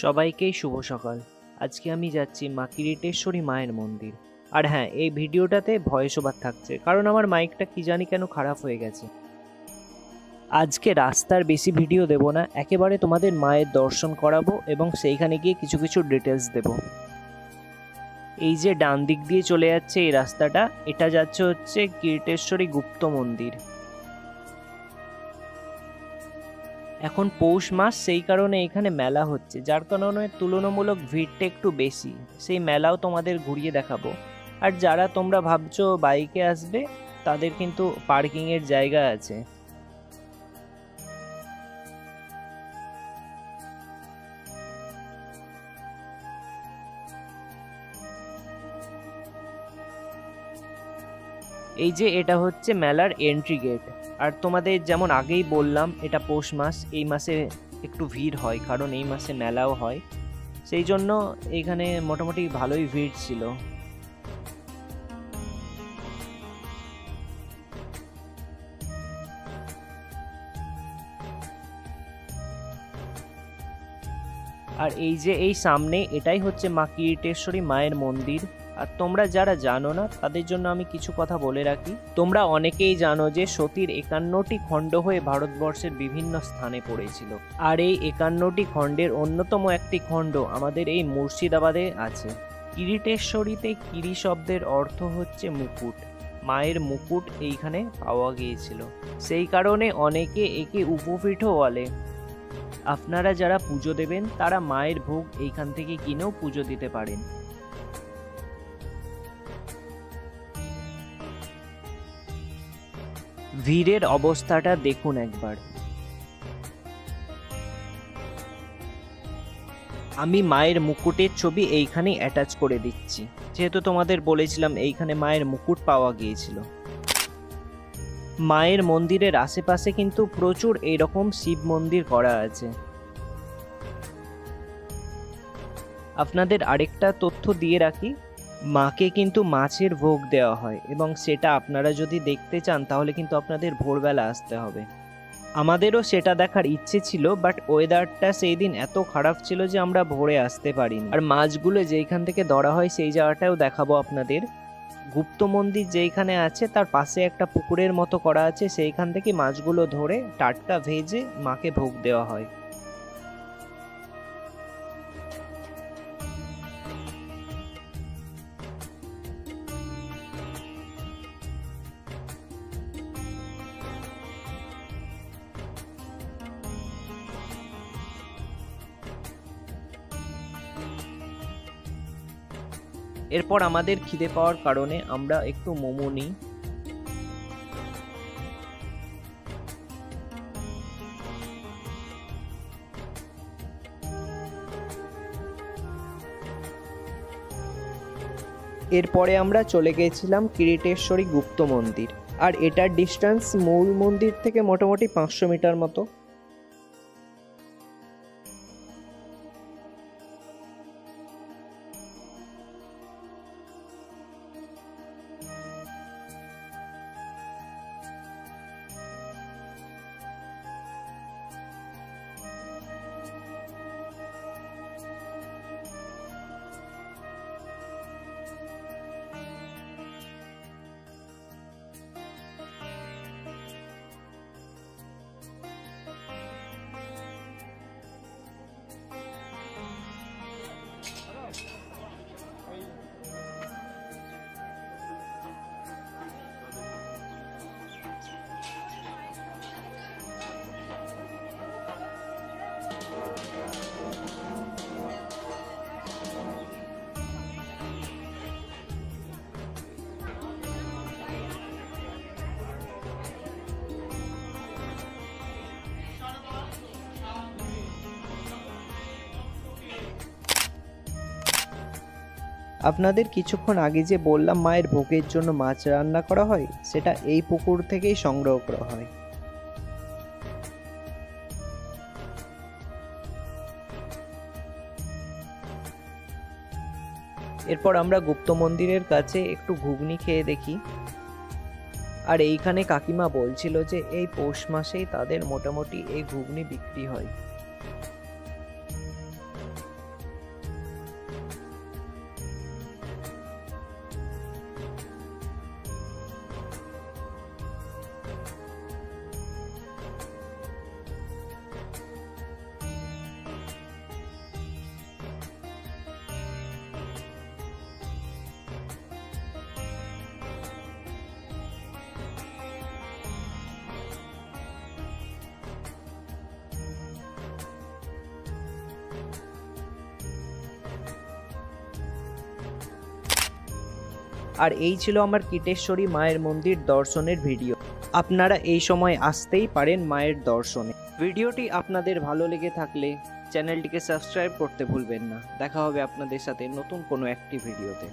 সবাইকেই শুভ সকাল। আজকে আমি যাচ্ছি মা কিরিটেশ্বরী মায়ের মন্দির। আর হ্যাঁ, এই ভিডিওটাতে ভয়েস ওভার থাকছে, কারণ আমার মাইকটা কি জানি কেন খারাপ হয়ে গেছে। আজকে রাস্তার বেশি ভিডিও দেব না, একেবারে তোমাদের মায়ের দর্শন করাবো এবং সেইখানে গিয়ে কিছু কিছু ডিটেলস দেব। এই যে ডান দিক দিয়ে চলে যাচ্ছে এই রাস্তাটা, এটা যাচ্ছে হচ্ছে কিরিটেশ্বরী গুপ্ত মন্দির। এখন পৌষ মাস, সেই কারণে এখানে মেলা হচ্ছে, যার কারণে তুলনামূলক ভিড়টা একটু বেশি। সেই মেলাও তোমাদের ঘুরিয়ে দেখাবো। আর যারা তোমরা ভাবছো বাইকে আসবে, তাদের কিন্তু পার্কিংয়ের জায়গা আছে। এই যে এটা হচ্ছে মেলার এন্ট্রি গেট। আর তোমাদের যেমন আগেই বললাম, এটা পৌষ মাস, এই মাসে একটু ভিড় হয়, কারণ এই মাসে মেলাও হয়, সেই জন্য এখানে মোটামুটি ভালোই ভিড় ছিল। আর এই যে এই সামনে, এটাই হচ্ছে মা কিরিটেশ্বরী মায়ের মন্দির। আর তোমরা যারা জানো না, তাদের জন্য আমি কিছু কথা বলে রাখি। তোমরা অনেকেই জানো যে সতীর 51টি খণ্ড হয়ে ভারতবর্ষের বিভিন্ন স্থানে পড়েছিল। আর এই 51টি খণ্ডের অন্যতম একটি খণ্ড আমাদের এই মুর্শিদাবাদে আছে। কিরিটেশ্বরীতে কিরি শব্দের অর্থ হচ্ছে মুকুট। মায়ের মুকুট এইখানে পাওয়া গিয়েছিল, সেই কারণে অনেকে একে উপপীঠও বলে। আপনারা যারা পুজো দেবেন, তারা মায়ের ভোগ এইখান থেকে কিনেও পুজো দিতে পারেন। ভিড়ের অবস্থাটা দেখুন একবার। আমি মায়ের মুকুটের ছবি এইখানে অ্যাটাচ করে দিচ্ছি, যেহেতু তোমাদের বলেছিলাম এইখানে মায়ের মুকুট পাওয়া গিয়েছিল। মায়ের মন্দিরের আশেপাশে কিন্তু প্রচুর এইরকম শিব মন্দির করা আছে। আপনাদের আরেকটা তথ্য দিয়ে রাখি, মাকে কিন্তু মাছের ভোগ দেওয়া হয়, এবং সেটা আপনারা যদি দেখতে চান তাহলে কিন্তু আপনাদের ভোরবেলা আসতে হবে। আমাদেরও সেটা দেখার ইচ্ছে ছিল, বাট ওয়েদারটা সেই দিন এত খারাপ ছিল যে আমরা ভোরে আসতে পারিনি। আর মাছগুলো যেইখান থেকে ধরা হয় সেই জায়গাটাও দেখাবো আপনাদের। গুপ্ত মন্দির যেইখানে আছে তার পাশে একটা পুকুরের মতো করা আছে, সেইখান থেকে মাছগুলো ধরে টাটকা ভেজে মাকে ভোগ দেওয়া হয়। এরপর আমাদের খিদে পাওয়ার কারণে আমরা একটু মোমো নিই। এরপরে আমরা চলে গিয়েছিলাম কিরিটেশ্বরী গুপ্ত মন্দির, আর এটার ডিস্টেন্স মূল মন্দির থেকে মোটামুটি 500 মিটার মতো। আপনাদের কিছুক্ষণ আগে যে বললাম মায়ের ভোগের জন্য মাছ রান্না করা হয়, সেটা এই পুকুর থেকেই সংগ্রহ করা হয়। এরপর আমরা গুপ্ত মন্দিরের কাছে একটু ঘুগনি খেয়ে দেখি। আর এইখানে কাকিমা বলছিল যে এই পৌষ মাসেই তাদের মোটামুটি এই ঘুগনি বিক্রি হয়। আর এই ছিল আমার কিটেশ্বরী মায়ের মন্দির দর্শনের ভিডিও। আপনারা এই সময় আসতেই পারেন মায়ের দর্শনে। ভিডিওটি আপনাদের ভালো লেগে থাকলে চ্যানেলটিকে সাবস্ক্রাইব করতে ভুলবেন না। দেখা হবে আপনাদের সাথে নতুন কোনো একটি ভিডিওতে।